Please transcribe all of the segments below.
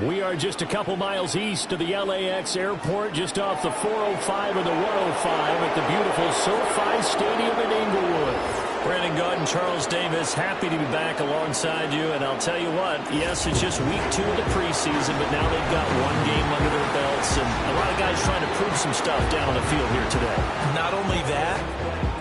We are just a couple miles east of the LAX airport, just off the 405 and the 105 at the beautiful SoFi Stadium in Inglewood. Brandon Gaudin and Charles Davis, happy to be back alongside you. And I'll tell you what, yes, it's just week 2 of the preseason, but now they've got one game under their belts. And a lot of guys trying to prove some stuff down on the field here today. Not only that,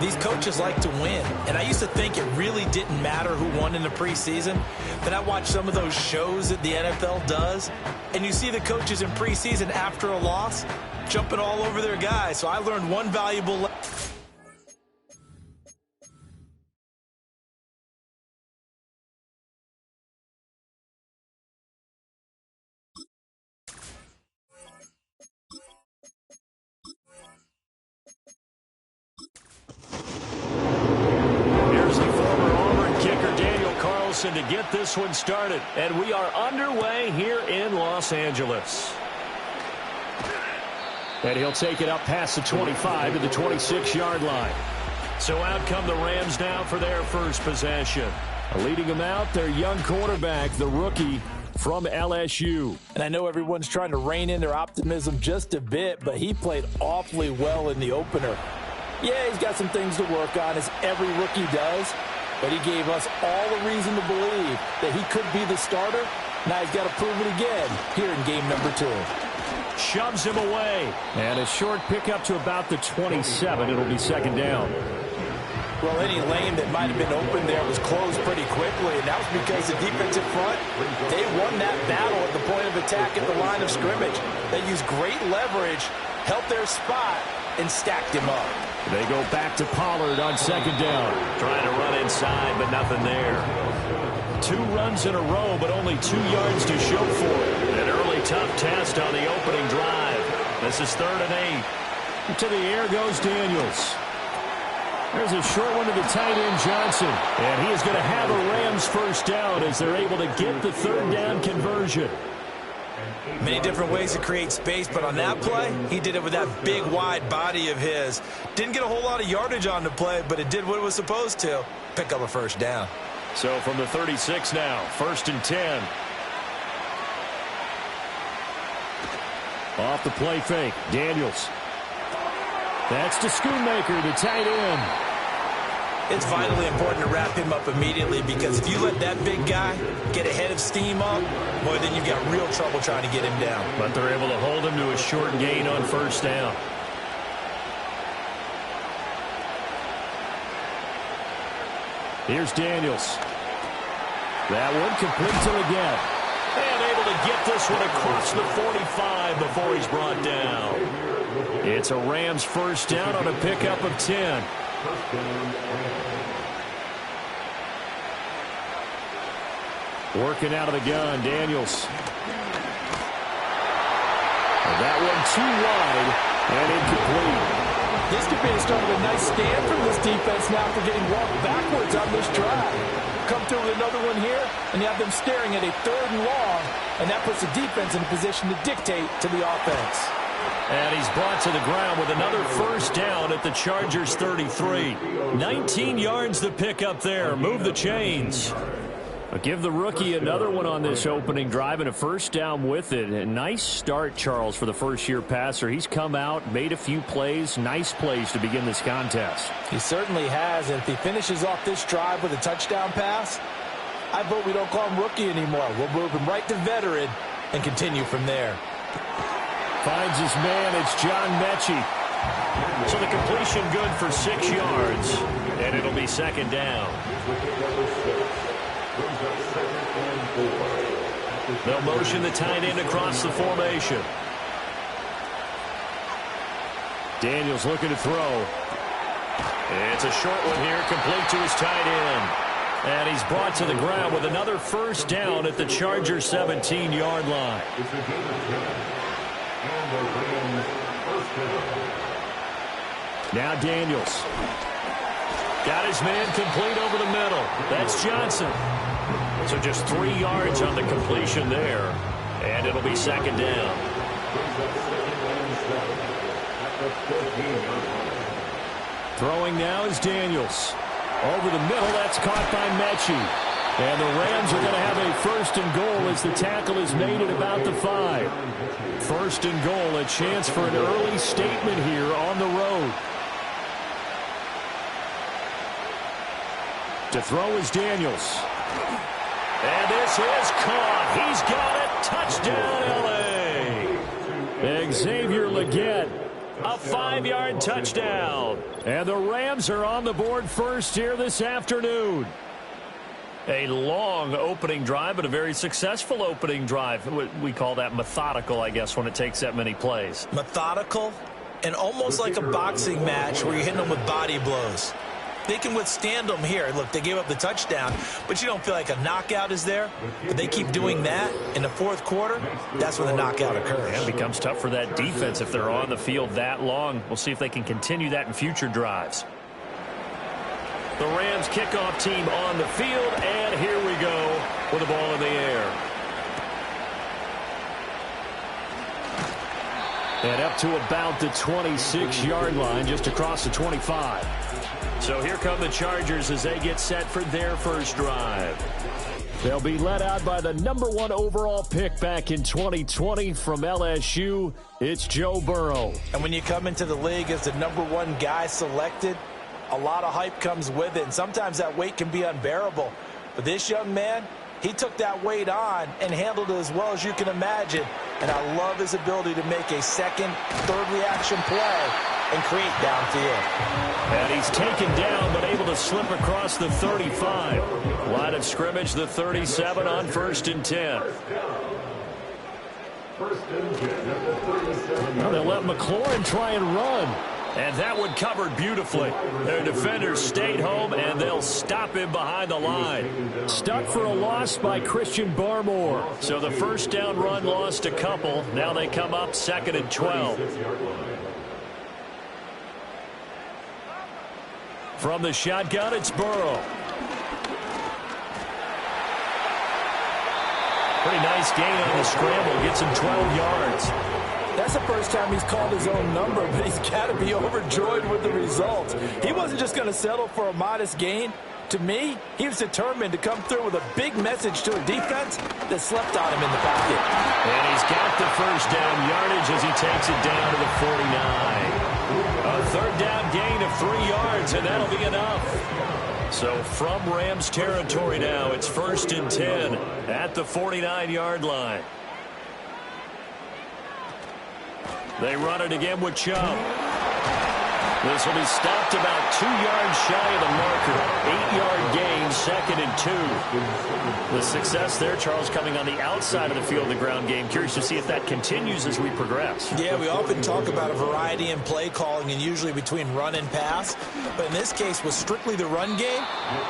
these coaches like to win. And I used to think it really didn't matter who won in the preseason. But I watch some of those shows that the NFL does, and you see the coaches in preseason after a loss jumping all over their guys. So I learned one valuable lesson. To get this one started, and we are underway here in Los Angeles. And he'll take it up past the 25 to the 26-yard line. So out come the Rams now for their first possession. Leading them out, their young quarterback, the rookie from LSU. And I know everyone's trying to rein in their optimism just a bit, but he played awfully well in the opener. Yeah, he's got some things to work on, as every rookie does. But he gave us all the reason to believe that he could be the starter. Now he's got to prove it again here in game number 2. Shoves him away. And a short pickup to about the 27. It'll be second down. Well, any lane that might have been open there was closed pretty quickly, and that was because the defensive front, they won that battle at the point of attack at the line of scrimmage. They used great leverage, helped their spot, and stacked him up. They go back to Pollard on second down. Trying to run inside, but nothing there. 2 runs in a row, but only 2 yards to show for it. An early tough test on the opening drive. This is 3rd and 8. To the air goes Daniels. There's a short one to the tight end, Johnson. And he is going to have a Rams first down as they're able to get the 3rd down conversion. Many different ways to create space, but on that play, he did it with that big, wide body of his. Didn't get a whole lot of yardage on the play, but it did what it was supposed to. Pick up a first down. So from the 36 now, 1st and 10. Off the play fake, Daniels. That's to Schoonmaker, the tight end. It's vitally important to wrap him up immediately, because if you let that big guy get ahead of steam up, boy, then you've got real trouble trying to get him down. But they're able to hold him to a short gain on first down. Here's Daniels. That one complete to again. And able to get this one across the 45 before he's brought down. It's a Rams first down on a pickup of 10. Working out of the gun, Daniels. And that one too wide and incomplete. This could be the start of a nice stand from this defense now for getting walked backwards on this drive. Come through with another one here, and you have them staring at a 3rd and long, and that puts the defense in a position to dictate to the offense. And he's brought to the ground with another first down at the Chargers 33. 19 yards to pick up there. Move the chains. But give the rookie another one on this opening drive and a first down with it. A nice start, Charles, for the first-year passer. He's come out, made a few plays, nice plays to begin this contest. He certainly has, and if he finishes off this drive with a touchdown pass, I vote we don't call him rookie anymore. We'll move him right to veteran and continue from there. Finds his man. It's John Mechie. So the completion good for 6 yards, and it'll be second down. They'll motion the tight end across the formation. Daniels looking to throw. It's a short one here, complete to his tight end. And he's brought to the ground with another first down at the Chargers 17-yard line. Now Daniels. Got his man complete over the middle. That's Johnson. So just 3 yards on the completion there. And it'll be second down. Throwing now is Daniels. Over the middle, that's caught by Mechie. And the Rams are going to have a first and goal as the tackle is made at about the 5. First and goal, a chance for an early statement here on the road. To throw is Daniels. And this is caught. He's got it. Touchdown, L.A. Xavier Legette, a 5-yard touchdown. And the Rams are on the board first here this afternoon. A long opening drive, but a very successful opening drive. We call that methodical, I guess, when it takes that many plays. Methodical and almost like a boxing match where you're hitting them with body blows. They can withstand them here. Look, they gave up the touchdown, but you don't feel like a knockout is there. But they keep doing that in the fourth quarter. That's when the knockout occurs. Yeah, it becomes tough for that defense if they're on the field that long. We'll see if they can continue that in future drives. The Rams kickoff team on the field, and here we go with the ball in the air. And up to about the 26-yard line, just across the 25. So here come the Chargers as they get set for their first drive. They'll be led out by the #1 overall pick back in 2020 from LSU. It's Joe Burrow. And when you come into the league as the #1 guy selected, a lot of hype comes with it, and sometimes that weight can be unbearable. But this young man, he took that weight on and handled it as well as you can imagine. And I love his ability to make a second, third reaction play and create downfield. And he's taken down but able to slip across the 35. Line of scrimmage, the 37 on 1st and 10. Well, they'll let McLaurin try and run. And that one covered beautifully. Their defenders stayed home, and they'll stop him behind the line. Stuck for a loss by Christian Barmore. So the first down run lost a couple. Now they come up 2nd and 12. From the shotgun, it's Burrow. Pretty nice gain on the scramble. Gets him 12 yards. That's the first time he's called his own number, but he's got to be overjoyed with the results. He wasn't just going to settle for a modest gain. To me, he was determined to come through with a big message to a defense that slept on him in the pocket. And he's got the first down yardage as he takes it down to the 49. A third down gain of 3 yards, and that'll be enough. So from Rams territory now, it's 1st and 10 at the 49-yard line. They run it again with Chubb. This will be stopped about 2 yards shy of the marker. 8-yard gain, 2nd and 2. The success there, Charles, coming on the outside of the field of the ground game. Curious to see if that continues as we progress. Yeah, we often talk about a variety in play calling and usually between run and pass. But in this case, with strictly the run game,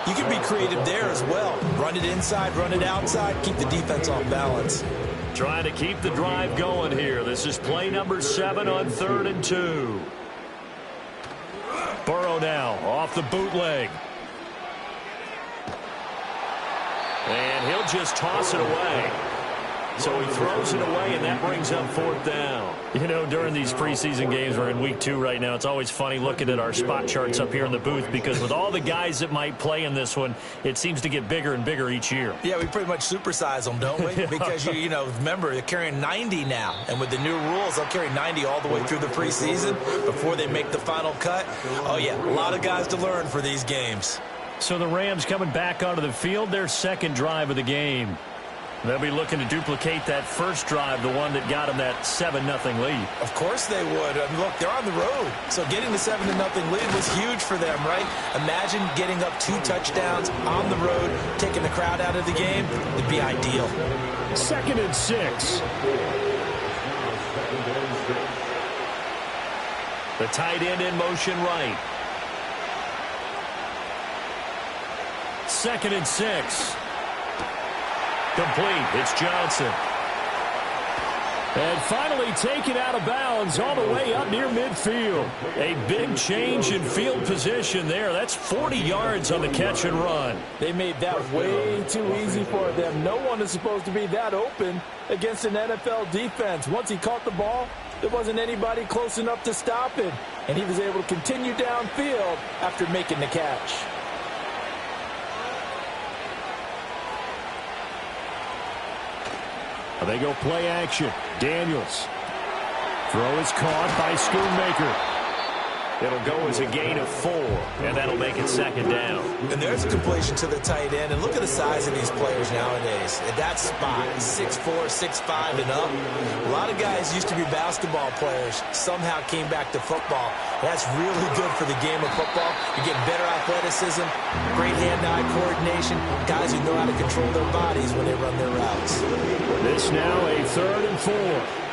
you can be creative there as well. Run it inside, run it outside, keep the defense off balance. Trying to keep the drive going here. This is play number 7 on 3rd and 2. Burrow now off the bootleg. And he'll just toss it away. So he throws it away, and that brings up 4th down. You know, during these preseason games, we're in week 2 right now, it's always funny looking at our spot charts up here in the booth because with all the guys that might play in this one, it seems to get bigger and bigger each year. Yeah, we pretty much supersize them, don't we? Because, you know, remember, they're carrying 90 now. And with the new rules, they'll carry 90 all the way through the preseason before they make the final cut. Oh, yeah, a lot of guys to learn for these games. So the Rams coming back onto the field, their second drive of the game. They'll be looking to duplicate that first drive, the one that got them that 7-0 lead. Of course they would. I mean, look, they're on the road. So getting the 7-0 lead was huge for them, right? Imagine getting up 2 touchdowns on the road, taking the crowd out of the game. It'd be ideal. 2nd and 6. The tight end in motion right. 2nd and 6. Complete. It's Johnson. And finally taken out of bounds all the way up near midfield. A big change in field position there. That's 40 yards on the catch and run. They made that way too easy for them. No one is supposed to be that open against an NFL defense. Once he caught the ball, there wasn't anybody close enough to stop him. And he was able to continue downfield after making the catch. They go play action. Daniels. Throw is caught by Schoonmaker. It'll go as a gain of 4, and that'll make it second down. And there's a completion to the tight end. And look at the size of these players nowadays. At that spot, 6'4", 6'5", and up. A lot of guys used to be basketball players, somehow came back to football. That's really good for the game of football. You get better athleticism, great hand-eye coordination, guys who know how to control their bodies when they run their routes. This now a 3rd and 4.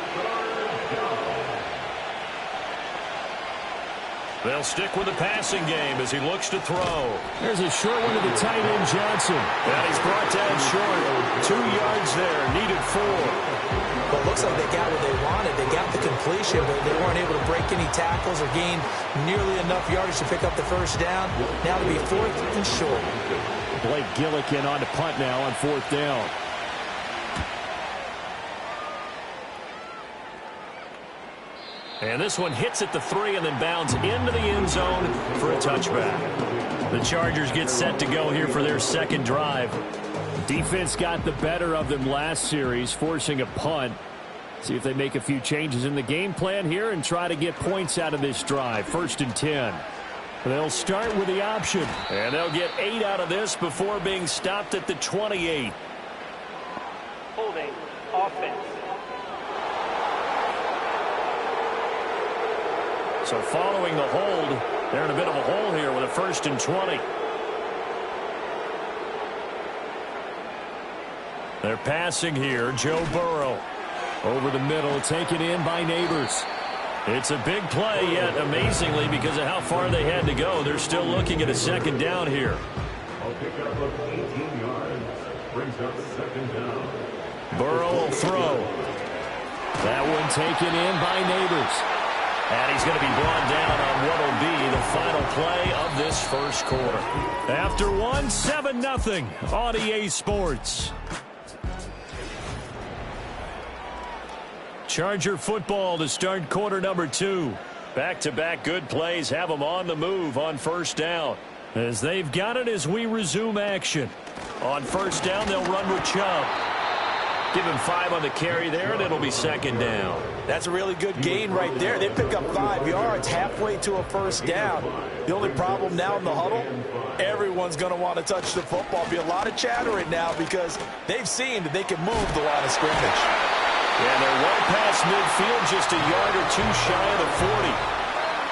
They'll stick with the passing game as he looks to throw. There's a short one to the tight end, Johnson. And he's brought down short. 2 yards there, needed 4. Well, it looks like they got what they wanted. They got the completion, but they weren't able to break any tackles or gain nearly enough yardage to pick up the first down. Now to be 4th and short. Blake Gillikin on to punt now on 4th down. And this one hits at the 3 and then bounds into the end zone for a touchback. The Chargers get set to go here for their second drive. Defense got the better of them last series, forcing a punt. See if they make a few changes in the game plan here and try to get points out of this drive. 1st and 10. They'll start with the option. And they'll get 8 out of this before being stopped at the 28. Holding offense. So following the hold, they're in a bit of a hole here with a 1st and 20. They're passing here. Joe Burrow over the middle, taken in by Neighbors. It's a big play, yet amazingly, because of how far they had to go, they're still looking at a second down here. I'll pick up 18 yards. Brings up second down. Burrow will throw. That one taken in by Neighbors. And he's going to be brought down on what will be the final play of this first quarter. After 7-0 on EA Sports. Charger football to start quarter number 2. Back-to-back good plays have them on the move on 1st down. As they've got it as we resume action. On 1st down, they'll run with Chubb. Give him 5 on the carry there, and it'll be second down. That's a really good gain right there. They pick up 5 yards halfway to a 1st down. The only problem now in the huddle, everyone's going to want to touch the football. Be a lot of chatter right now because they've seen that they can move the line of scrimmage. Yeah, they're well past midfield, just a yard or 2 shy of the 40.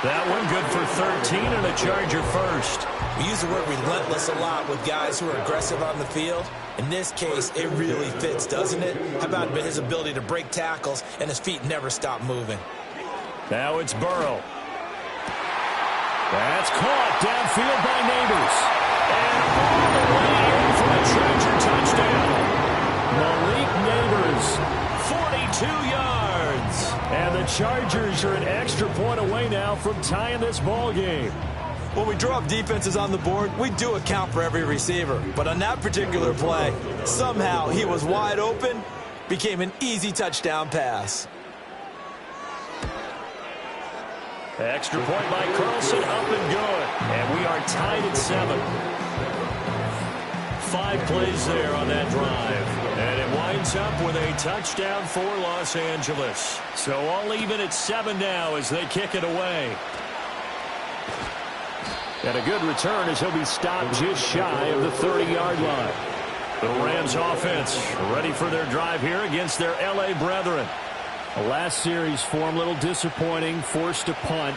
That one good for 13 and a Charger first. We use the word relentless a lot with guys who are aggressive on the field. In this case, it really fits, doesn't it? How about his ability to break tackles and his feet never stop moving? Now it's Burrow. That's caught downfield by Neighbors. And all the way in for a Charger touchdown. Malik Neighbors, 42 yards. And the Chargers are an extra point away now from tying this ball game. When we draw up defenses on the board, we do account for every receiver. But on that particular play, somehow he was wide open, became an easy touchdown pass. Extra point by Carlson, up and good. And we are tied at 7. 5 plays there on that drive. And it winds up with a touchdown for Los Angeles. So all even at 7 now as they kick it away. And a good return as he'll be stopped just shy of the 30-yard line. The Rams offense ready for their drive here against their L.A. brethren. The last series form a little disappointing, forced a punt.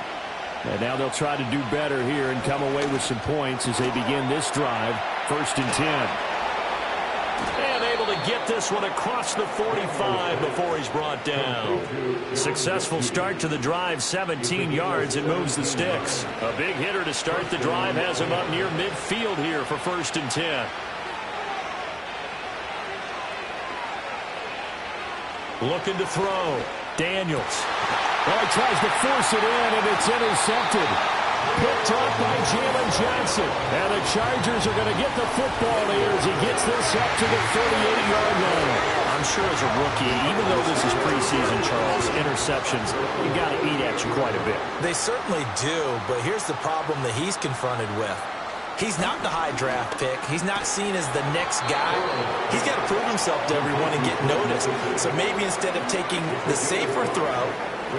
And now they'll try to do better here and come away with some points as they begin this drive. 1st and 10. And able to get this one across the 45 before he's brought down. Successful start to the drive, 17 yards, and moves the sticks. A big hitter to start the drive has him up near midfield here for 1st and 10. Looking to throw. Daniels. Well, he tries to force it in, and it's intercepted. Picked off by Jalen Johnson. And the Chargers are going to get the football here as he gets this up to the 38-yard line. I'm sure as a rookie, even though this is preseason, Charles, interceptions, you got to eat at you quite a bit. They certainly do, but here's the problem that he's confronted with. He's not the high draft pick. He's not seen as the next guy. He's got to prove himself to everyone and get noticed. So maybe instead of taking the safer throw,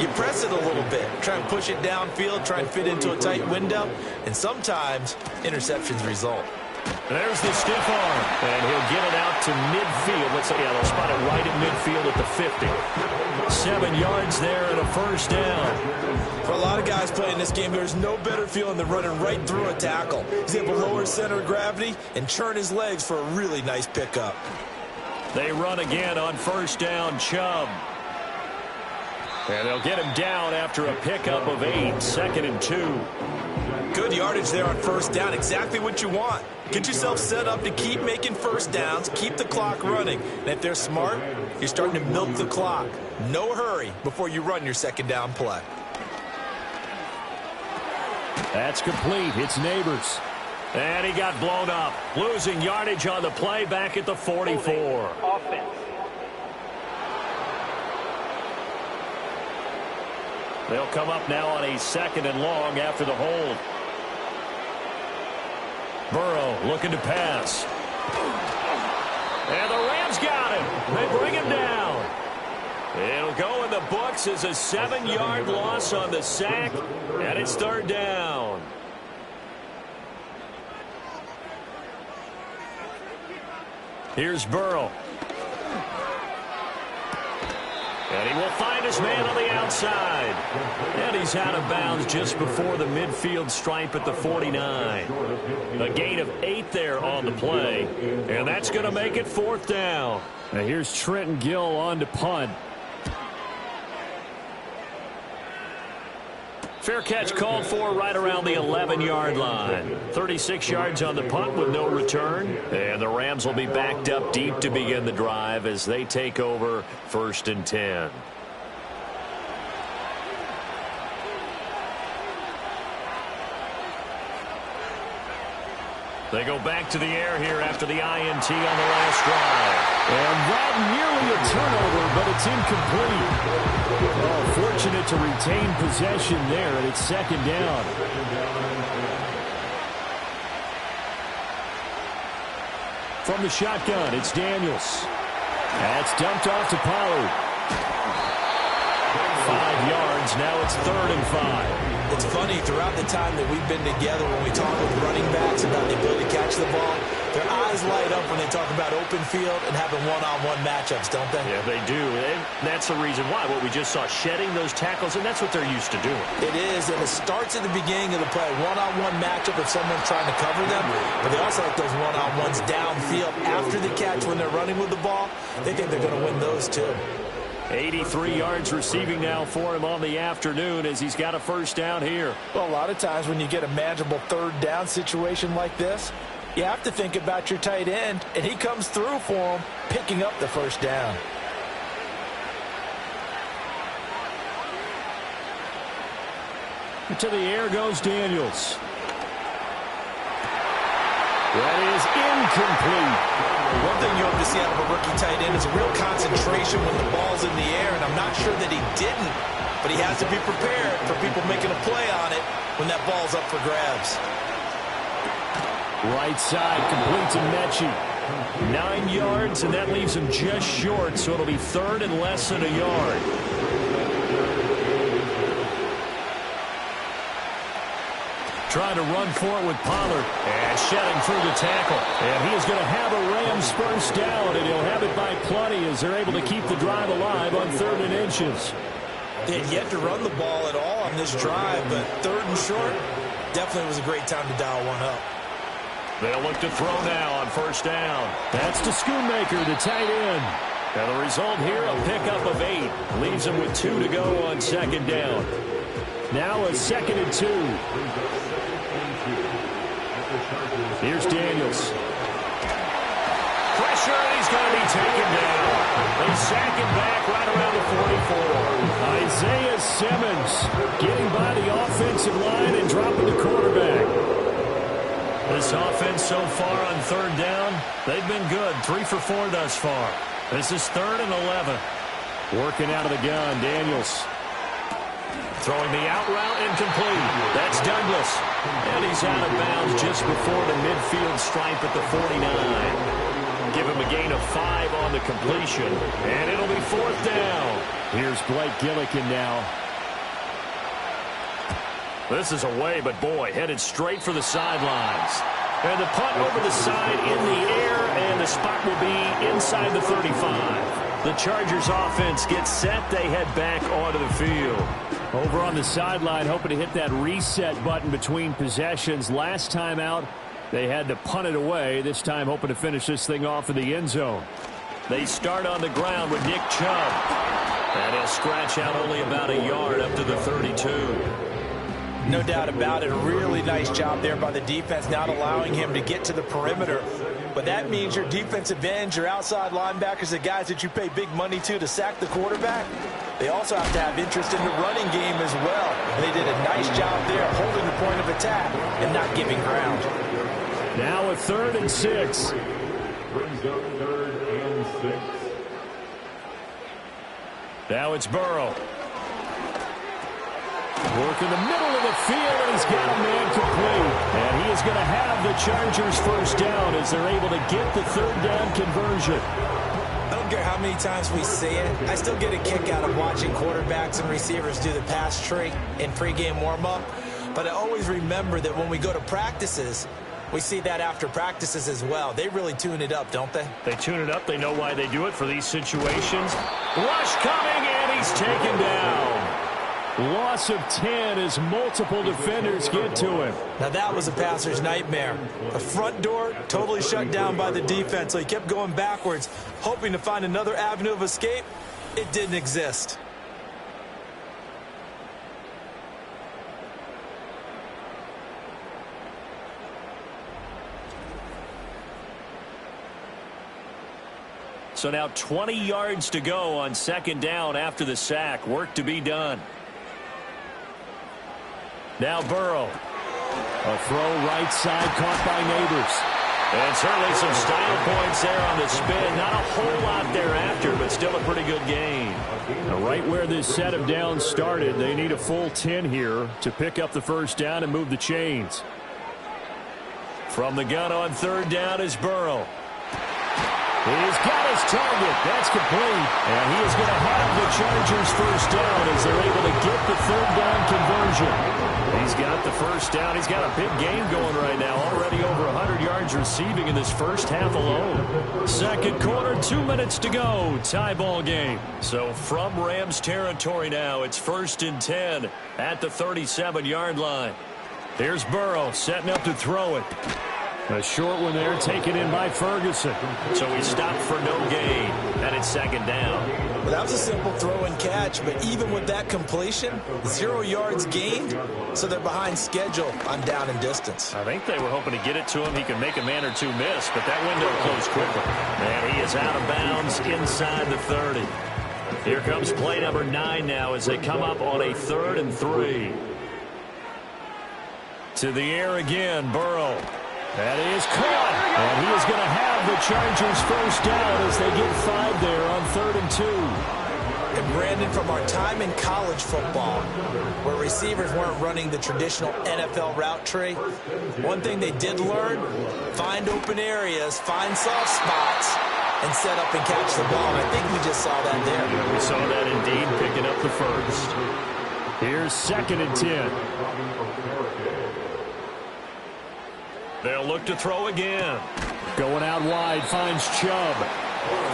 you press it a little bit. Try and push it downfield, try and fit into a tight window. And sometimes interceptions result. There's the stiff arm, and he'll get it out to midfield. Let's say, yeah, they'll spot it right at midfield at the 50. 7 yards there and a first down. For a lot of guys playing this game, there's no better feeling than running right through a tackle. He's able to lower his center of gravity and churn his legs for a really nice pickup. They run again on first down, Chubb. And they'll get him down after a pickup of 8, 2nd and 2. Good yardage there on first down, exactly what you want. Get yourself set up to keep making first downs, keep the clock running. And if they're smart, you're starting to milk the clock. No hurry before you run your second down play. That's complete. It's Neighbors. And he got blown up. Losing yardage on the play back at the 44. Offense. They'll come up now on a 2nd and long after the hold. Burrow looking to pass. And the Rams got him. They bring him down. It'll go in the books as a 7-yard loss on the sack, and it's 3rd down. Here's Burrow. And he will find his man on the outside. And he's out of bounds just before the midfield stripe at the 49. A gain of 8 there on the play. And that's going to make it 4th down. Now here's Trenton Gill on to punt. Fair catch called for right around the 11-yard line. 36 yards on the punt with no return. And the Rams will be backed up deep to begin the drive as they take over 1st and 10. They go back to the air here after the INT on the last drive. And that nearly a turnover, but it's incomplete. Oh, fortunate to retain possession there, and it's 2nd down. From the shotgun, it's Daniels. That's dumped off to Pollard. 5 yards, now it's 3rd and 5. It's funny, throughout the time that we've been together, when we talk with running backs about the ability to catch the ball, their eyes light up when they talk about open field and having one-on-one matchups, don't they? Yeah, they do. And that's the reason why. What we just saw, shedding those tackles, and that's what they're used to doing. It is, and it starts at the beginning of the play. One-on-one matchup if someone's trying to cover them, but they also like those one-on-ones downfield after the catch when they're running with the ball. They think they're going to win those too. 83 yards receiving now for him on the afternoon as he's got a first down here. Well, a lot of times when you get a manageable 3rd down situation like this, you have to think about your tight end, and he comes through for him, picking up the first down. To the air goes Daniels. That is incomplete. One thing you hope to see out of a rookie tight end is a real concentration when the ball's in the air, and I'm not sure that he didn't, but he has to be prepared for people making a play on it when that ball's up for grabs. Right side, complete to Mechie. 9 yards, and that leaves him just short, so it'll be 3rd and less than a yard. Trying to run for it with Pollard. And shedding through the tackle. And he is going to have a Rams first down, and he'll have it by plenty as they're able to keep the drive alive on 3rd and inches. They had yet to run the ball at all on this drive, but 3rd and short definitely was a great time to dial one up. They'll look to throw now on first down. That's to Schoonmaker, the tight end. And the result here, a pickup of 8. Leaves him with 2 to go on 2nd down. Now a 2nd and 2. Here's Daniels. Pressure, and he's going to be taken down. They sack him back right around the 44. Isaiah Simmons getting by the offensive line and dropping the quarterback. This offense so far on 3rd down, they've been good. 3 for 4 thus far. This is 3rd and 11. Working out of the gun, Daniels. Throwing the out route incomplete. That's Douglas. And he's out of bounds just before the midfield stripe at the 49. Give him a gain of 5 on the completion. And it'll be 4th down. Here's Blake Gillikin now. This is away, but boy, headed straight for the sidelines. And the punt over the side in the air, and the spot will be inside the 35. The Chargers offense gets set. They head back onto the field. Over on the sideline, hoping to hit that reset button between possessions. Last time out, they had to punt it away. This time hoping to finish this thing off in the end zone. They start on the ground with Nick Chubb. And he'll scratch out only about a yard up to the 32. No doubt about it. A really nice job there by the defense, not allowing him to get to the perimeter. But that means your defensive ends, your outside linebackers, the guys that you pay big money to sack the quarterback, they also have to have interest in the running game as well. And they did a nice job there holding the point of attack and not giving ground. Now a 3rd and 6. Brings up 3rd and 6. Now it's Burrow. Work in the middle of the field, and he's got a man complete. And he is going to have the Chargers first down as they're able to get the 3rd down conversion. I don't care how many times we see it. I still get a kick out of watching quarterbacks and receivers do the pass tree in pregame warm-up. But I always remember that when we go to practices, we see that after practices as well. They really tune it up, don't they? They tune it up. They know why they do it for these situations. Rush coming, and he's taken down. Loss of 10 as multiple defenders get to him. Now that was a passer's nightmare. The front door totally shut down by the defense, so he kept going backwards, hoping to find another avenue of escape. It didn't exist. So now 20 yards to go on 2nd down after the sack. Work to be done. Now Burrow. A throw right side caught by Neighbors. And certainly some style points there on the spin. Not a whole lot thereafter, but still a pretty good gain. Now right where this set of downs started, they need a full 10 here to pick up the first down and move the chains. From the gun on 3rd down is Burrow. He's got his target. That's complete. And he is going to have the Chargers first down as they're able to get the 3rd down conversion. He's got the first down. He's got a big game going right now. Already over 100 yards receiving in this first half alone. Second quarter, 2 minutes to go. Tie ball game. So from Rams territory now, it's 1st and 10 at the 37-yard line. Here's Burrow setting up to throw it. A short one there taken in by Ferguson. So he stopped for no gain. And it's 2nd down. Well, that was a simple throw and catch, but even with that completion, 0 yards gained, so they're behind schedule on down and distance. I think they were hoping to get it to him. He could make a man or two miss, but that window closed quickly. And he is out of bounds inside the 30. Here comes play number 9 now as they come up on a 3rd and 3. To the air again, Burrow. That is caught. And he is going to have the Chargers first down as they get 5 there on 3rd and 2. And Brandon, from our time in college football, where receivers weren't running the traditional NFL route tree, one thing they did learn, find open areas, find soft spots, and set up and catch the ball. And I think we just saw that there. We saw that indeed, picking up the first. Here's 2nd and 10. They'll look to throw again. Going out wide, finds Chubb.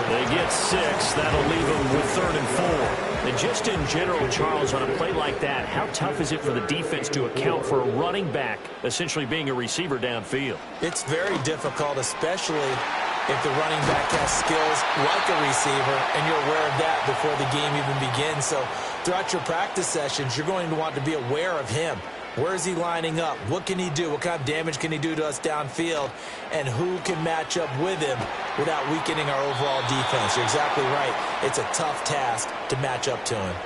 They get 6. That'll leave them with 3rd and 4. And just in general, Charles, on a play like that, how tough is it for the defense to account for a running back essentially being a receiver downfield? It's very difficult, especially if the running back has skills like a receiver, and you're aware of that before the game even begins. So throughout your practice sessions, you're going to want to be aware of him. Where is he lining up? What can he do? What kind of damage can he do to us downfield? And who can match up with him without weakening our overall defense? You're exactly right. It's a tough task to match up to him.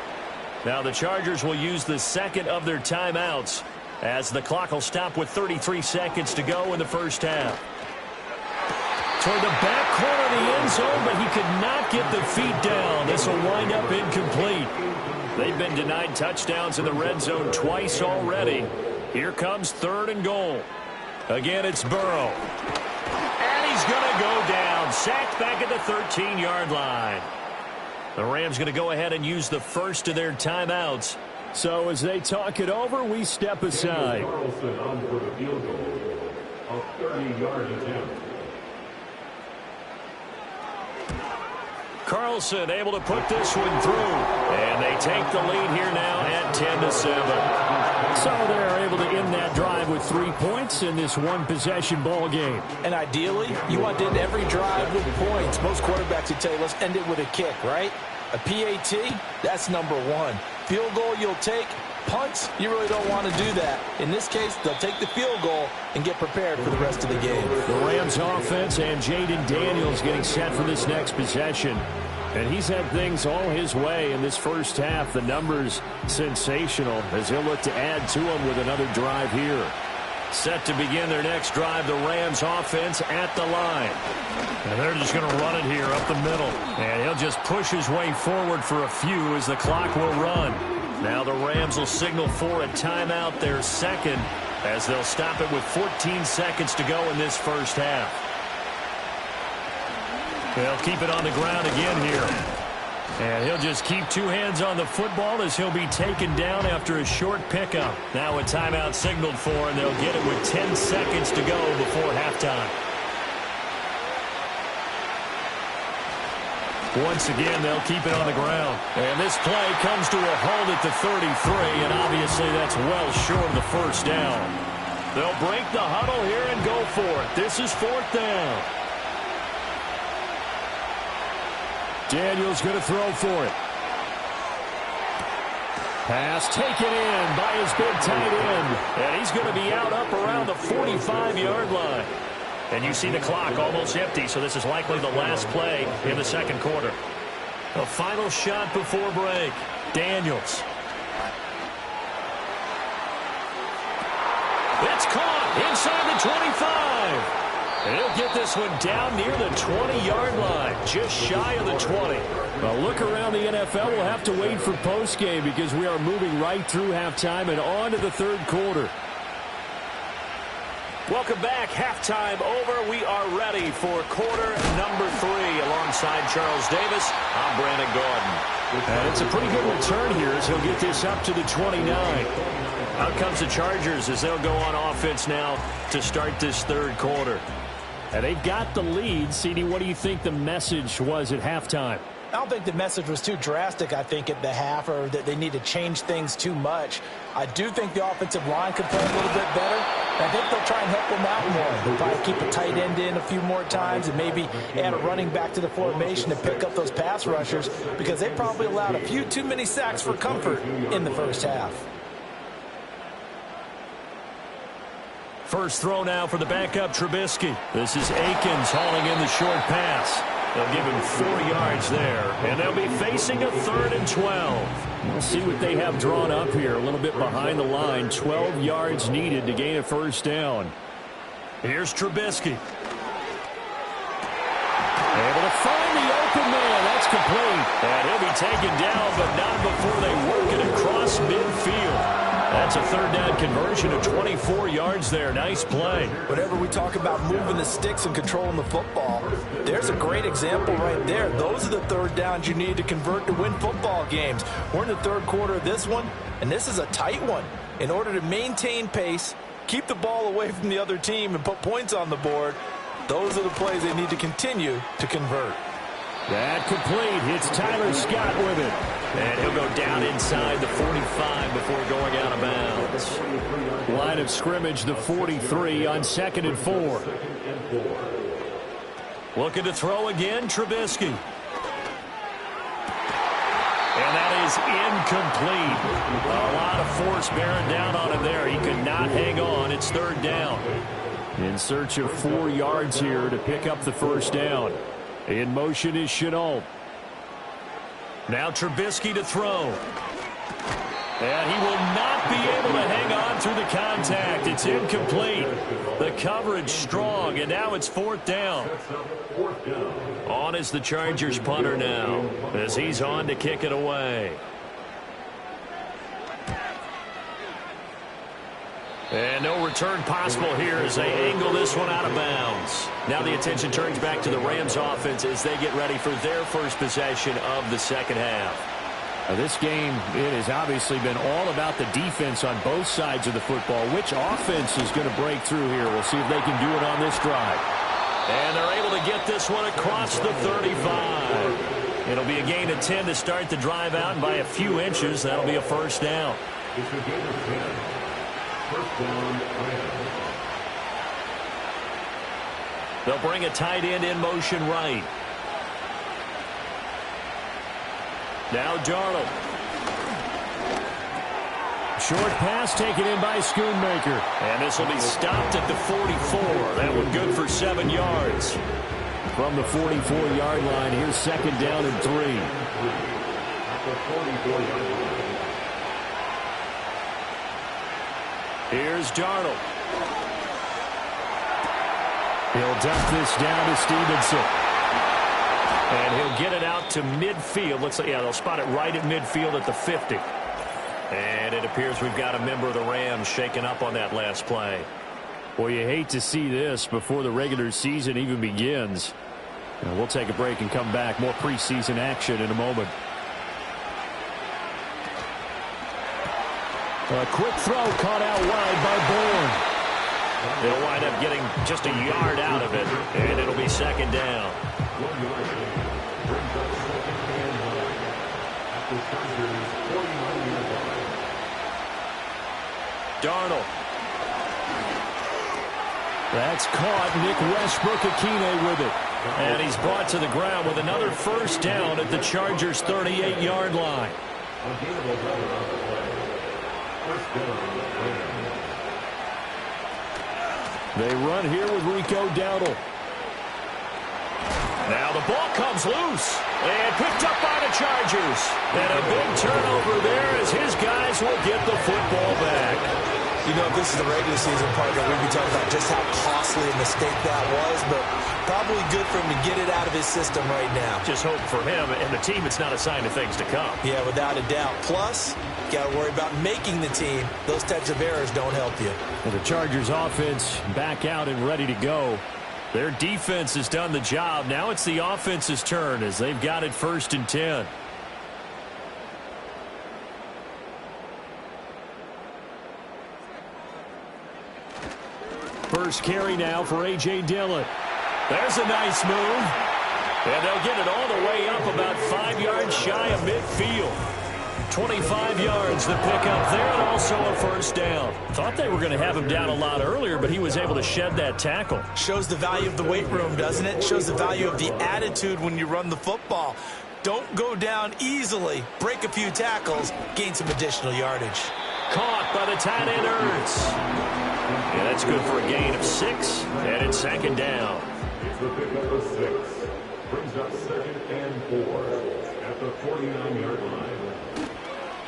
Now the Chargers will use the 2nd of their timeouts as the clock will stop with 33 seconds to go in the first half. Toward the back corner of the end zone, but he could not get the feet down. This will wind up incomplete. They've been denied touchdowns in the red zone twice already. Here comes 3rd and goal. Again, it's Burrow. And he's going to go down. Sacked back at the 13-yard line. The Rams going to go ahead and use the first of their timeouts. So as they talk it over, we step aside. Carlson on for the field goal. A 30-yard attempt. Carlson able to put this one through. And they take the lead here now at 10-7. So they're able to end that drive with 3 points in this one-possession ball game. And ideally, you want to end every drive with points. Most quarterbacks would tell you, let's end it with a kick, right? A PAT, that's number 1. Field goal you'll take. Punts, you really don't want to do that. In this case, they'll take the field goal and get prepared for the rest of the game. The Rams offense and Jaden Daniels getting set for this next possession. And he's had things all his way in this first half. The numbers sensational as he'll look to add to them with another drive here. Set to begin their next drive, the Rams offense at the line. And they're just going to run it here up the middle. And he'll just push his way forward for a few as the clock will run. Now the Rams will signal for a timeout, their second, as they'll stop it with 14 seconds to go in this first half. They'll keep it on the ground again here. And he'll just keep 2 hands on the football as he'll be taken down after a short pickup. Now a timeout signaled for, and they'll get it with 10 seconds to go before halftime. Once again, they'll keep it on the ground. And this play comes to a halt at the 33, and obviously that's well short of the first down. They'll break the huddle here and go for it. This is 4th down. Daniels going to throw for it. Pass taken in by his big tight end. And he's going to be out up around the 45-yard line. And you see the clock almost empty, so this is likely the last play in the second quarter. A final shot before break. Daniels. It's caught inside the 25. And he'll get this one down near the 20-yard line, just shy of the 20. A look around the NFL, we'll have to wait for postgame because we are moving right through halftime and on to the third quarter. Welcome back. Halftime over. We are ready for quarter number 3. Alongside Charles Davis, I'm Brandon Gordon. And it's a pretty good return here as he'll get this up to the 29. Out comes the Chargers as they'll go on offense now to start this third quarter. And they've got the lead. CD, what do you think the message was at halftime? I don't think the message was too drastic, I think, at the half, or that they need to change things too much. I do think the offensive line could play a little bit better. I think they'll try and help them out more. They'll probably keep a tight end in a few more times and maybe add a running back to the formation to pick up those pass rushers because they probably allowed a few too many sacks for comfort in the first half. First throw now for the backup Trubisky. This is Akins hauling in the short pass. They'll give him 4 yards there, and they'll be facing a 3rd and 12. We'll see what they have drawn up here. A little bit behind the line. 12 yards needed to gain a first down. Here's Trubisky. Able to find the open man. That's complete. And he'll be taken down, but not before they work it across midfield. That's a 3rd down conversion of 24 yards there. Nice play. Whenever we talk about moving the sticks and controlling the football, there's a great example right there. Those are the 3rd downs you need to convert to win football games. We're in the third quarter of this one, and this is a tight one. In order to maintain pace, keep the ball away from the other team, and put points on the board, those are the plays they need to continue to convert. That complete. It's Tyler Scott with it. And he'll go down inside the 45 before going out of bounds. Line of scrimmage, the 43 on 2nd and 4. Looking to throw again, Trubisky. And that is incomplete. A lot of force bearing down on him there. He could not hang on. It's 3rd down. In search of 4 yards here to pick up the first down. In motion is Shenault. Now Trubisky to throw. And he will not be able to hang on through the contact. It's incomplete. The coverage strong, and now it's 4th down. On is the Chargers punter now, as he's on to kick it away. And no return possible here as they angle this one out of bounds. Now the attention turns back to the Rams offense as they get ready for their first possession of the second half. Now this game, it has obviously been all about the defense on both sides of the football. Which offense is going to break through here? We'll see if they can do it on this drive. And they're able to get this one across the 35. It'll be a gain of 10 to start the drive out, and by a few inches, that'll be a first down. It's a gain of 10. First down, Rams. They'll bring a tight end in motion right. Now Darnold. Short pass taken in by Schoonmaker. And this will be stopped at the 44. That one good for 7 yards. From the 44-yard line, here's second down and 3. At the 44-yard line. Here's Darnold. He'll dump this down to Stevenson. And he'll get it out to midfield. Looks like, yeah, they'll spot it right at midfield at the 50. And it appears we've got a member of the Rams shaken up on that last play. Well, you hate to see this before the regular season even begins. Now, we'll take a break and come back. More preseason action in a moment. A quick throw caught out wide by Bourne. They'll wind up getting just a yard out of it, and it'll be second down. 1 yard. Brings up second and 1. At the Chargers' 49-yard line. Darnold. That's caught. Nick Westbrook-Ikhine with it. And he's brought to the ground with another first down at the Chargers' 38-yard line. A gain of 11 on the play. First down, Rams. They run here with Rico Dowdle. Now the ball comes loose and picked up by the Chargers. And a big turnover there as his guys will get the football back. You know, if this is the regular season partner, we'd be talking about just how costly a mistake that was, but probably good for him to get it out of his system right now. Just hope for him and the team it's not a sign of things to come. Yeah, without a doubt. Plus, got to worry about making the team. Those types of errors don't help you. Well, the Chargers offense back out and ready to go. Their defense has done the job. Now it's the offense's turn as they've got it 1st and 10. First carry now for A.J. Dillon. There's a nice move. And they'll get it all the way up about 5 yards shy of midfield. 25 yards the pickup there, and also a first down. Thought they were going to have him down a lot earlier, but he was able to shed that tackle. Shows the value of the weight room, doesn't it? Shows the value of the attitude when you run the football. Don't go down easily. Break a few tackles, gain some additional yardage. Caught by the tight end Ertz. Yeah, that's good for a gain of 6, and it's second down. It's the pickup of 6. Brings up 2nd and 4 at the 49-yard line.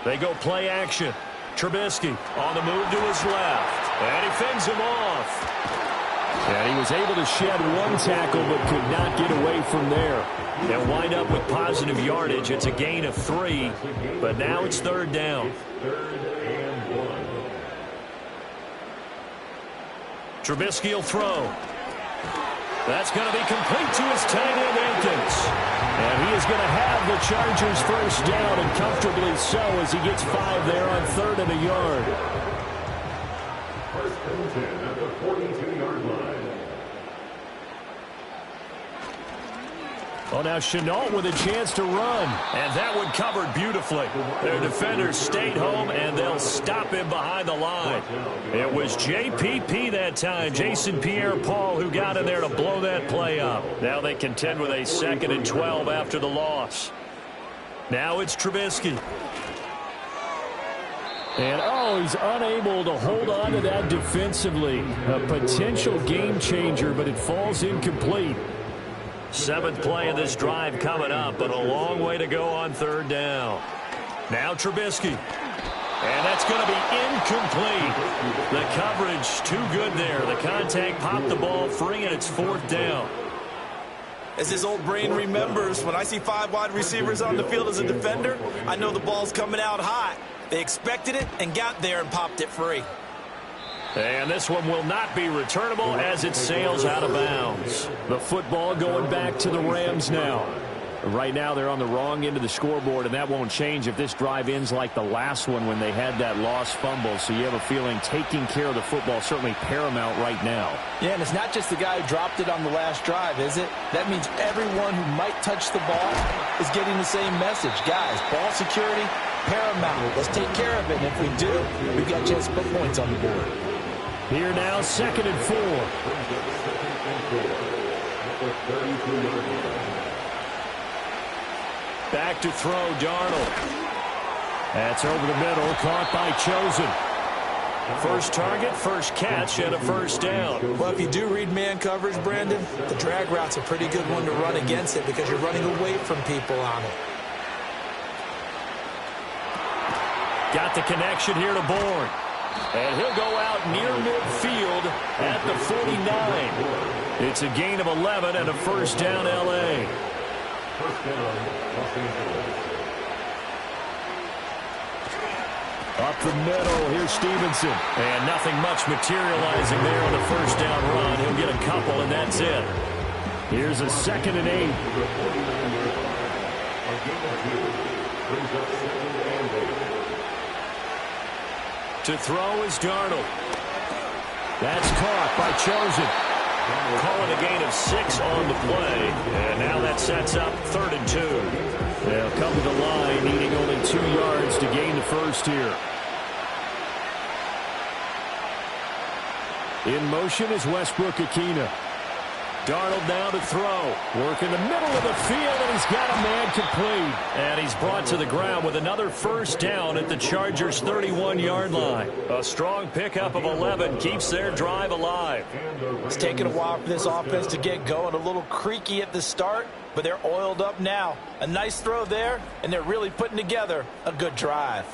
They go play action. Trubisky on the move to his left, and he fends him off. And he was able to shed one tackle but could not get away from there. They'll wind up with positive yardage. It's a gain of 3, but now it's 3rd down. It's 3rd and 1. Trubisky will throw. That's going to be complete to his tight end, Akins. And he is going to have the Chargers first down, and comfortably so as he gets 5 there on 3rd and a yard. 1st and 10 at the 42-yard line. Well, now Shenault with a chance to run. And that one covered beautifully. Their defenders stayed home, and they'll stop him behind the line. It was JPP that time, Jason Pierre-Paul, who got in there to blow that play up. Now they contend with a 2nd and 12 after the loss. Now it's Trubisky. And, he's unable to hold on to that defensively. A potential game changer, but it falls incomplete. 7th play of this drive coming up, but a long way to go on 3rd down. Now Trubisky. And that's going to be incomplete. The coverage too good there. The contact popped the ball free, and it's 4th down. As his old brain remembers, when I see 5 wide receivers on the field as a defender, I know the ball's coming out hot. They expected it and got there and popped it free. And this one will not be returnable as it sails out of bounds. The football going back to the Rams now. Right now they're on the wrong end of the scoreboard, and that won't change if this drive ends like the last one when they had that lost fumble. So you have a feeling taking care of the football certainly paramount right now. Yeah, and it's not just the guy who dropped it on the last drive, is it? That means everyone who might touch the ball is getting the same message. Guys, ball security, paramount. Let's take care of it, and if we do, we've got a chance to put points on the board. Here now, 2nd and 4. Back to throw, Darnold. That's over the middle, caught by Chosen. First target, first catch, and a first down. Well, if you do read man coverage, Brandon, the drag route's a pretty good one to run against it because you're running away from people on it. Got the connection here to Bourne. And he'll go out near midfield at the 49. It's a gain of 11 and a first down, L.A. Up the middle, here's Stevenson. And nothing much materializing there on the first down run. He'll get a couple, and that's it. Here's a 2nd and 8. To throw is Darnold. That's caught by Chosen. Calling a gain of 6 on the play. And now that sets up 3rd and 2. They'll come to the line, needing only 2 yards to gain the first here. In motion is Westbrook-Ikhine. Darnold now to throw. Work in the middle of the field, and he's got a man complete. And he's brought to the ground with another first down at the Chargers' 31-yard line. A strong pickup of 11 keeps their drive alive. It's taken a while for this offense to get going. A little creaky at the start, but they're oiled up now. A nice throw there, and they're really putting together a good drive.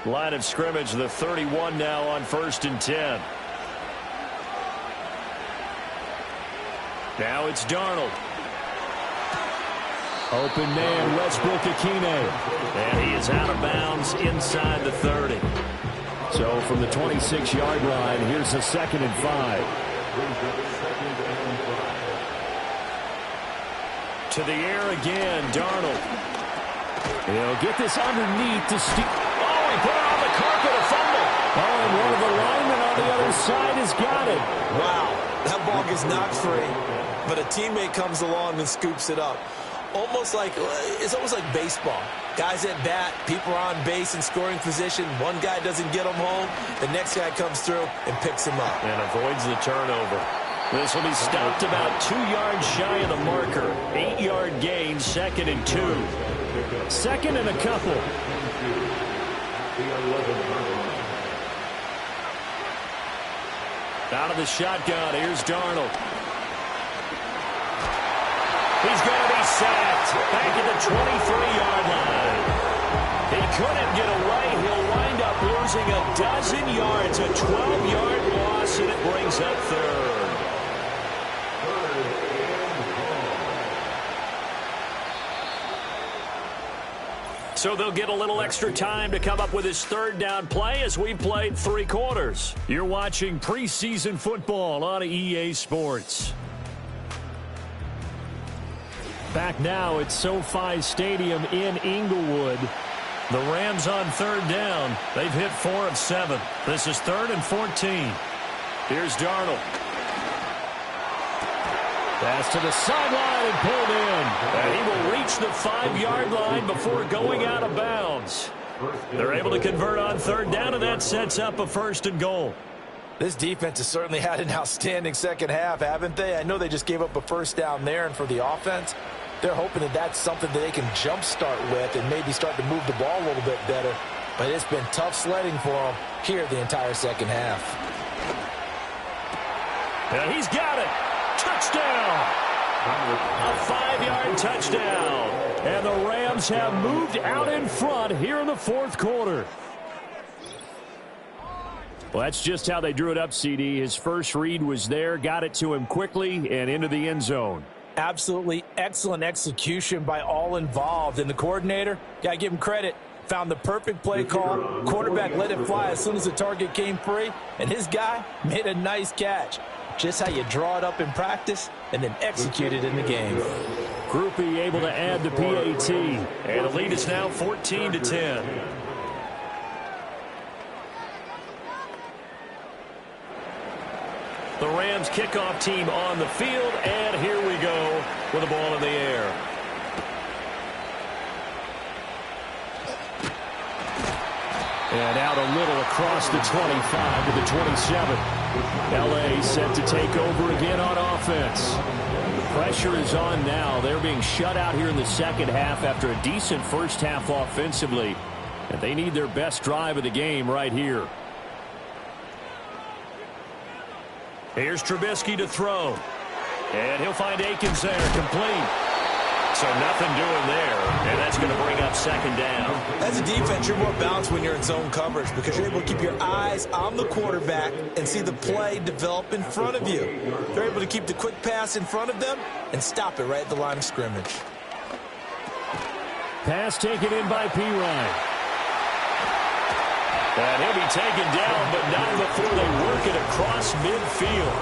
Line of scrimmage, the 31 now on 1st and 10. Now it's Darnold. Open man, Westbrook-Ikhine. And he is out of bounds inside the 30. So from the 26-yard line, here's a 2nd and 5. To the air again, Darnold. He'll get this underneath to Steve. Oh, he put it on the carpet, a fumble. Oh, and one of the linemen on the other side has got it. Wow, that ball gets knocked free, but a teammate comes along and scoops it up. It's almost like baseball. Guys at bat, people are on base in scoring position. One guy doesn't get them home. The next guy comes through and picks him up. And avoids the turnover. This will be stopped about 2 yards shy of the marker. 8-yard gain, 2nd and 2. 2nd and a couple. Out of the shotgun, here's Darnold. He's going to be sacked back at the 23-yard line. He couldn't get away. He'll wind up losing a dozen yards, a 12-yard loss, and it brings up 3rd. So they'll get a little extra time to come up with his 3rd down play as we've played 3 quarters. You're watching preseason football on EA Sports. Back now at SoFi Stadium in Inglewood. The Rams on 3rd down. They've hit 4 of 7. This is 3rd and 14. Here's Darnold. Pass to the sideline and pulled in. And he will reach the 5-yard line before going out of bounds. They're able to convert on 3rd down, and that sets up a 1st and goal. This defense has certainly had an outstanding second half, haven't they? I know they just gave up a first down there, and for the offense, they're hoping that that's something that they can jumpstart with and maybe start to move the ball a little bit better. But it's been tough sledding for them here the entire second half. And he's got it. Touchdown. A 5-yard touchdown. And the Rams have moved out in front here in the 4th quarter. Well, that's just how they drew it up, CD. His first read was there, got it to him quickly, and into the end zone. Absolutely excellent execution by all involved. And the coordinator, got to give him credit. Found the perfect play call. Quarterback let it fly as soon as the target came free, and his guy made a nice catch. Just how you draw it up in practice and then execute it in the game. Group E able to add the PAT. And the lead is now 14-10. The Rams kickoff team on the field, and here we go with the ball in the air. And out a little across the 25 to the 27. L.A. set to take over again on offense. The pressure is on now. They're being shut out here in the second half after a decent first half offensively. And they need their best drive of the game right here. Here's Trubisky to throw. And he'll find Akins there, complete. So nothing doing there, and that's going to bring up second down. As a defense, you're more balanced when you're in zone coverage because you're able to keep your eyes on the quarterback and see the play develop in front of you. They're able to keep the quick pass in front of them and stop it right at the line of scrimmage. Pass taken in by Pirine. And he'll be taken down, but not before they work it across midfield.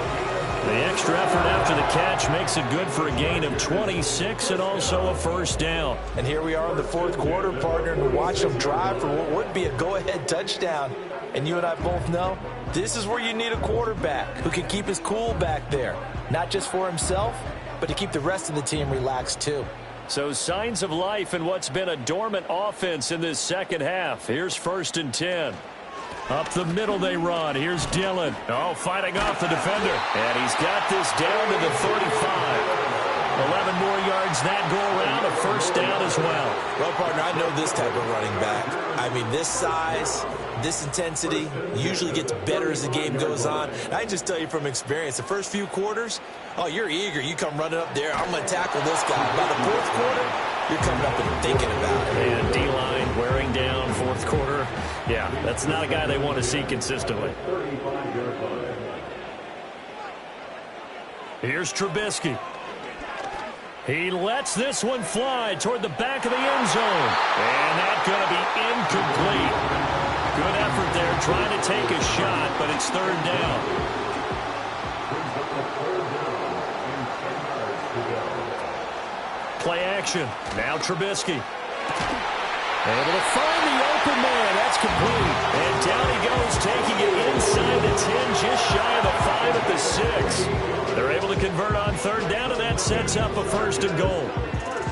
The extra effort after the catch makes it good for a gain of 26 and also a first down. And here we are in the fourth quarter, partner, and to watch them drive for what would be a go-ahead touchdown. And you and I both know this is where you need a quarterback who can keep his cool back there, not just for himself, but to keep the rest of the team relaxed too. So signs of life in what's been a dormant offense in this second half. Here's 1st and 10. Up the middle they run. Here's Dillon. Oh, fighting off the defender. And he's got this down to the 35. 11 more yards that go around. A first down as well. Well, partner, I know this type of running back. I mean, this size, this intensity usually gets better as the game goes on. And I can just tell you from experience, the first few quarters, oh, you're eager. You come running up there. I'm going to tackle this guy. By the fourth quarter, you're coming up and thinking about it. And D-line wearing down fourth quarter. Yeah, that's not a guy they want to see consistently. Here's Trubisky. He lets this one fly toward the back of the end zone. And that's going to be incomplete. Good effort there trying to take a shot, but it's third down. Play action. Now Trubisky. Able to find the open man. That's complete. And down he goes, taking it inside the 10, just shy of the 5 at the 6. They're able to convert on third down, and that sets up a 1st and goal.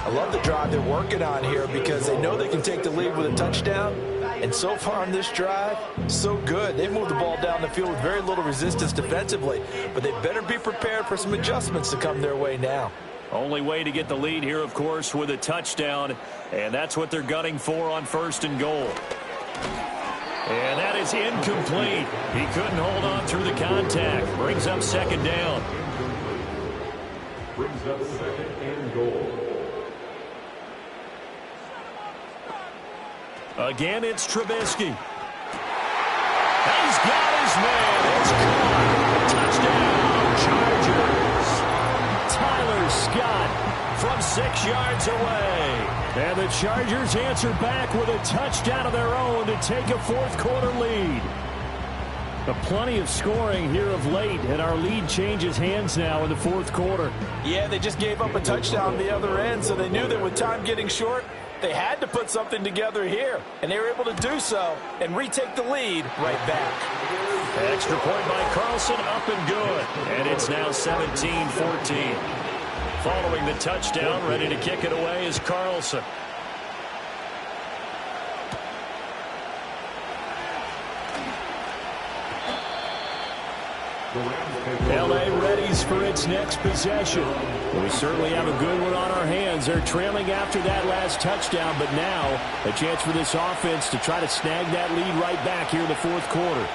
I love the drive they're working on here because they know they can take the lead with a touchdown. And so far on this drive, so good. They moved the ball down the field with very little resistance defensively. But they better be prepared for some adjustments to come their way now. Only way to get the lead here, of course, with a touchdown. And that's what they're gunning for on 1st and goal. And that is incomplete. He couldn't hold on through the contact. Brings up second down. Brings up 2nd and goal. Again, it's Trubisky. He's got his man. It's caught. Touchdown, Chargers. Tyler Scott from 6 yards away. And the Chargers answer back with a touchdown of their own to take a fourth quarter lead. Plenty of scoring here of late, and our lead changes hands now in the fourth quarter. Yeah, they just gave up a touchdown on the other end, so they knew that with time getting short, they had to put something together here, and they were able to do so and retake the lead right back. Extra point by Carlson, up and good. And it's now 17-14. Following the touchdown, ready to kick it away is Carlson. L.A. readies for its next possession. We certainly have a good one on our hands. They're trailing after that last touchdown, but now a chance for this offense to try to snag that lead right back here in the fourth quarter.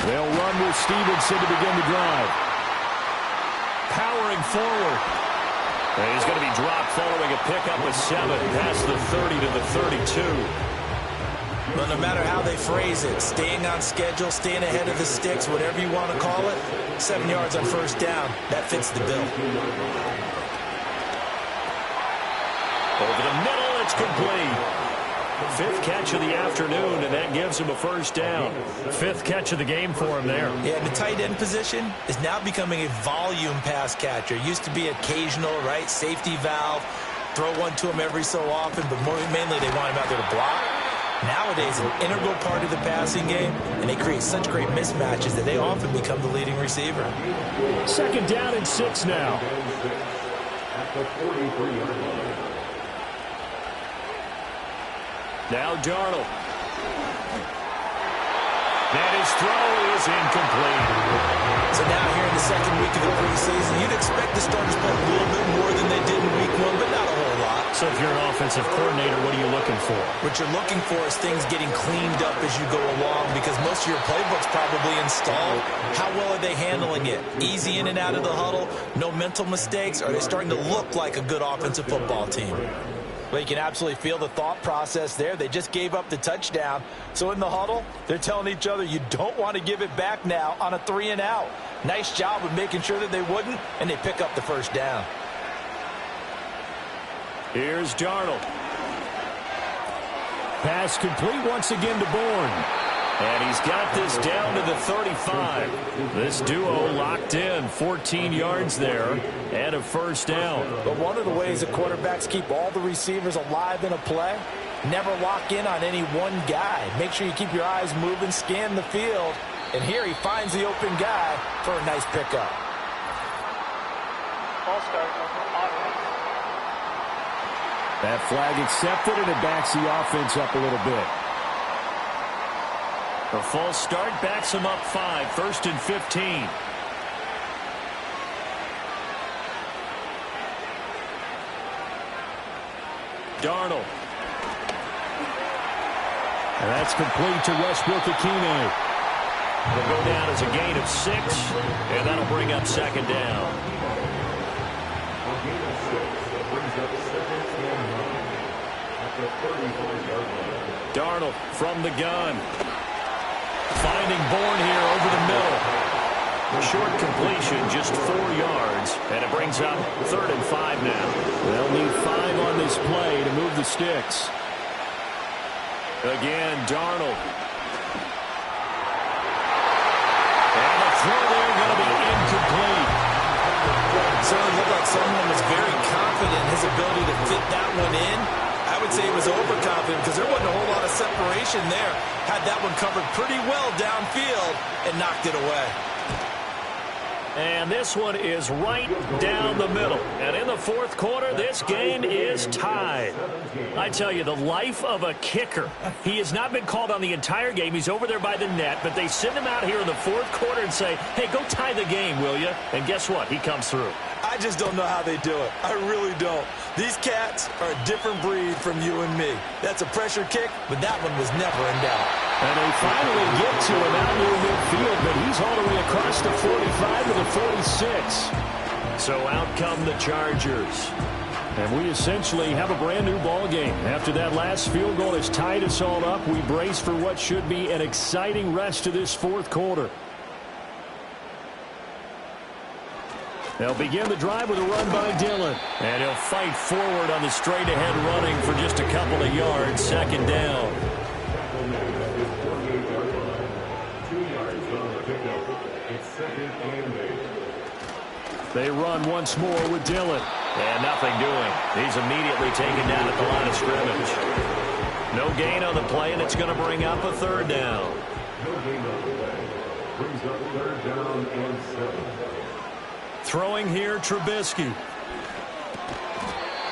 They'll run with Stevenson to begin the drive. Powering forward. And he's going to be dropped following a pickup of 7 past the 30 to the 32. But no matter how they phrase it, staying on schedule, staying ahead of the sticks, whatever you want to call it, 7 yards on first down, that fits the bill. Over the middle, it's complete. Fifth catch of the afternoon, and that gives him a first down. Fifth catch of the game for him there. Yeah, the tight end position is now becoming a volume pass catcher. Used to be occasional, right? Safety valve. Throw one to him every so often, but mainly they want him out there to block. Nowadays, an integral part of the passing game, and they create such great mismatches that they often become the leading receiver. Second down and 6 now. At the 43-yard line. Now Darnold. And his throw is incomplete. So now here in the second week of the preseason, you'd expect the starters to play a little bit more than they did in week 1, but not a whole lot. So if you're an offensive coordinator, what are you looking for? What you're looking for is things getting cleaned up as you go along, because most of your playbook's probably installed. How well are they handling it? Easy in and out of the huddle? No mental mistakes? Are they starting to look like a good offensive football team? Well, you can absolutely feel the thought process there. They just gave up the touchdown. So in the huddle, they're telling each other, you don't want to give it back now on a 3-and-out. Nice job of making sure that they wouldn't, and they pick up the first down. Here's Darnold. Pass complete once again to Bourne. And he's got this down to the 35. This duo locked in, 14 yards there, and a first down. But one of the ways that quarterbacks keep all the receivers alive in a play, never lock in on any one guy. Make sure you keep your eyes moving, scan the field. And here he finds the open guy for a nice pickup. Ball start, offense. That flag accepted, and it backs the offense up a little bit. A false start backs him up 5, 1st and 15. Darnold. And that's complete to Westbrook-Ikhine. It'll go down as a gain of 6, and that'll bring up second down. A gain of 6 that brings up second and 9 at the 35-yard line. Darnold from the gun. Finding Bourne here over the middle. Short completion, just 4 yards, and it brings up 3rd and 5 now. They'll need 5 on this play to move the sticks. Again, Darnold. And the throw there going to be incomplete. Certainly looked like someone was very confident in his ability to fit that one in. I would say he was overconfident because there wasn't a whole lot of separation there. Had that one covered pretty well downfield and knocked it away. And this one is right down the middle. And in the 4th quarter, this game is tied. I tell you, the life of a kicker. He has not been called on the entire game. He's over there by the net, but they send him out here in the 4th quarter and say, hey, go tie the game, will you? And guess what? He comes through. I just don't know how they do it. I really don't. These cats are a different breed from you and me. That's a pressure kick, but that one was never in doubt. And they finally get to him out near midfield, but he's all the way across the 45 to the 46. So out come the Chargers. And we essentially have a brand new ball game. After that last field goal has tied us all up, we brace for what should be an exciting rest of this 4th quarter. They'll begin the drive with a run by Dillon. And he'll fight forward on the straight-ahead running for just a couple of yards. Second down. 2 yards on the pickup. It's 2nd and 8. They run once more with Dillon. And nothing doing. He's immediately taken down at the line of scrimmage. No gain on the play, and it's going to bring up a 3rd down. No gain on the play. Brings up 3rd down and 7. Throwing here, Trubisky.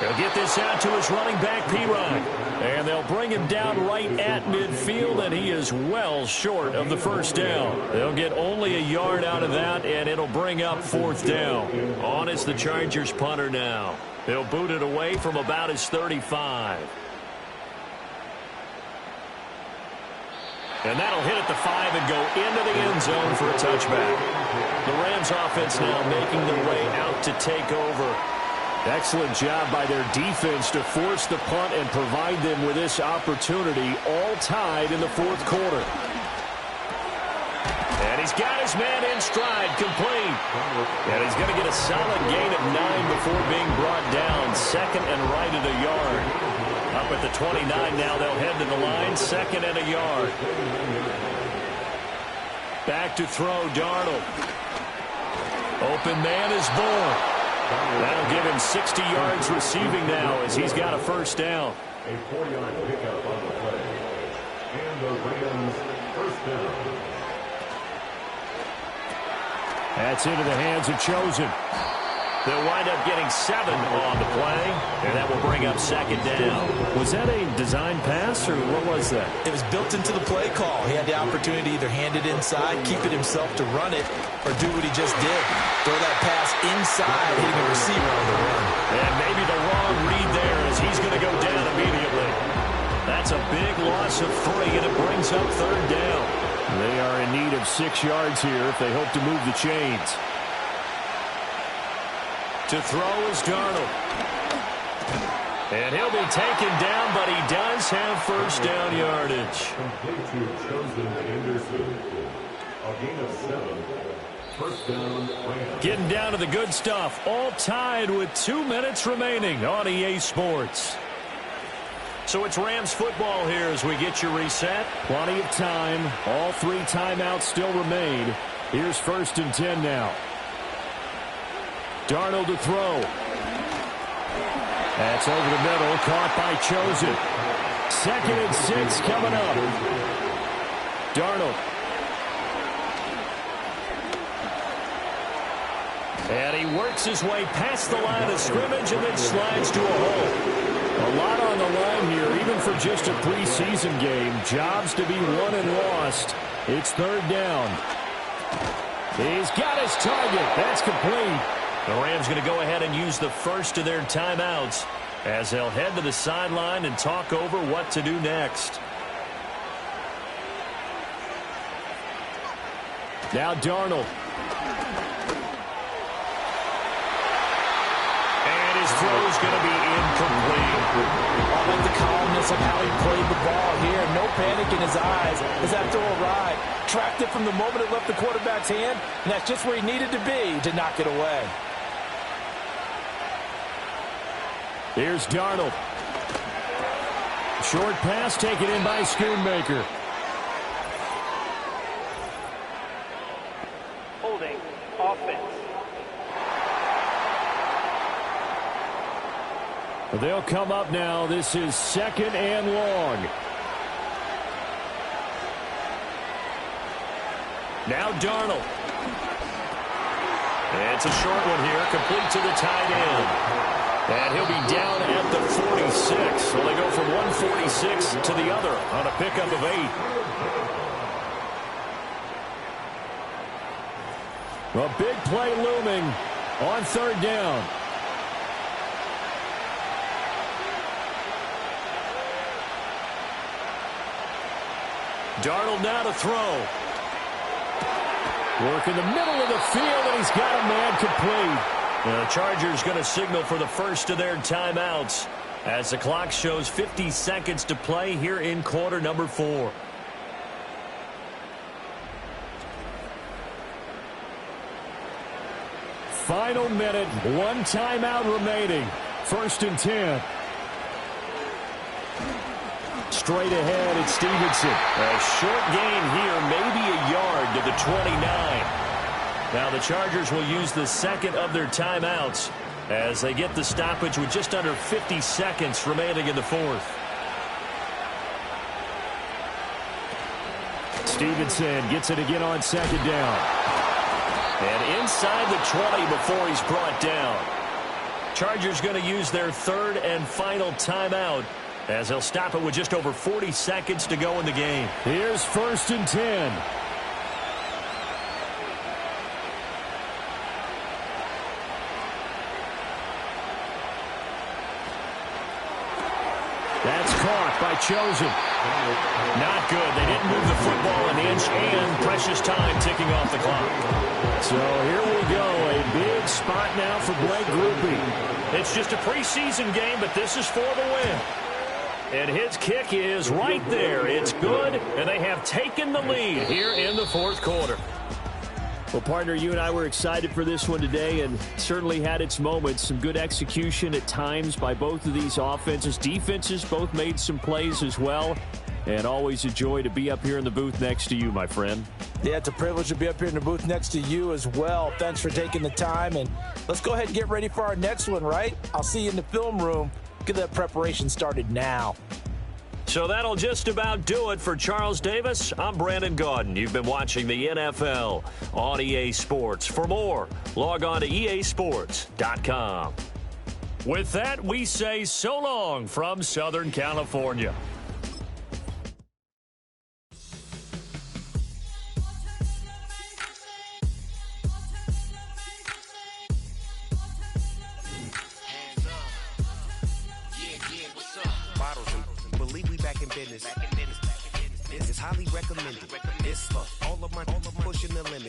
They'll get this out to his running back, Pirine. And they'll bring him down right at midfield, and he is well short of the first down. They'll get only a yard out of that, and it'll bring up 4th down. On is the Chargers punter now. They'll boot it away from about his 35. And that'll hit at the 5 and go into the end zone for a touchback. The Rams offense now making their way out to take over. Excellent job by their defense to force the punt and provide them with this opportunity, all tied in the 4th quarter. And he's got his man in stride, complete. And he's going to get a solid gain of 9 before being brought down, 2nd and right at a yard. A up at the 29 now. They'll head to the line, 2nd and a yard. Back to throw, Darnold. Open man is Bourne. That'll give him 60 yards receiving now as he's got a first down. A 4-yard pickup on the play. And the Rams first down. That's into the hands of Chosen. They'll wind up getting 7 on the play, and that will bring up 2nd down. Was that a design pass, or what was that? It was built into the play call. He had the opportunity to either hand it inside, keep it himself to run it, or do what he just did. Throw that pass inside, hitting a receiver on the run. And maybe the wrong read there as he's going to go down immediately. That's a big loss of 3, and it brings up 3rd down. They are in need of 6 yards here if they hope to move the chains. To throw is Darnold. And he'll be taken down, but he does have first down yardage. Complete to Chosen Anderson. A gain of 7. First down, Rams. Getting down to the good stuff. All tied with 2 minutes remaining on EA Sports. So it's Rams football here as we get you reset. Plenty of time. All 3 timeouts still remain. Here's 1st and 10 now. Darnold to throw. That's over the middle, caught by Chosen. 2nd and 6 coming up. Darnold. And he works his way past the line of scrimmage and then slides to a hole. A lot on the line here, even for just a preseason game. Jobs to be won and lost. It's 3rd down. He's got his target. That's complete. The Rams going to go ahead and use the first of their timeouts as they'll head to the sideline and talk over what to do next. Now Darnold. And his throw's going to be incomplete. I like the calmness of how he played the ball here. No panic in his eyes as that throw arrived. Tracked it from the moment it left the quarterback's hand, and that's just where he needed to be to knock it away. Here's Darnold. Short pass taken in by Schoonmaker. Holding. Offense. They'll come up now. This is 2nd and long. Now Darnold. It's a short one here, complete to the tight end. And he'll be down at the 46. So they go from 146 to the other on a pickup of 8. A big play looming on 3rd down. Darnold now to throw. Work in the middle of the field, and he's got a man complete. The Chargers going to signal for the first of their timeouts as the clock shows 50 seconds to play here in quarter number 4. Final minute, 1 timeout remaining. 1st and 10. Straight ahead, it's Stevenson. A short gain here, maybe a yard to the 29. Now the Chargers will use the 2nd of their timeouts as they get the stoppage with just under 50 seconds remaining in the 4th. Stevenson gets it again on 2nd down. And inside the 20 before he's brought down. Chargers going to use their 3rd and final timeout as they'll stop it with just over 40 seconds to go in the game. Here's 1st and 10. That's caught by Chosen. Not good. They didn't move the football an inch, and precious time ticking off the clock. So here we go. A big spot now for Blake Grupe. It's just a preseason game, but this is for the win. And his kick is right there. It's good, and they have taken the lead here in the 4th quarter. Well, partner, you and I were excited for this one today and certainly had its moments. Some good execution at times by both of these offenses. Defenses both made some plays as well. And always a joy to be up here in the booth next to you, my friend. Yeah, it's a privilege to be up here in the booth next to you as well. Thanks for taking the time. And let's go ahead and get ready for our next one, right? I'll see you in the film room. Get that preparation started now. So that'll just about do it for Charles Davis. I'm Brandon Gaudin. You've been watching the NFL on EA Sports. For more, log on to easports.com. With that, we say so long from Southern California. Business. This is highly recommended. It's for all of my pushing the limit.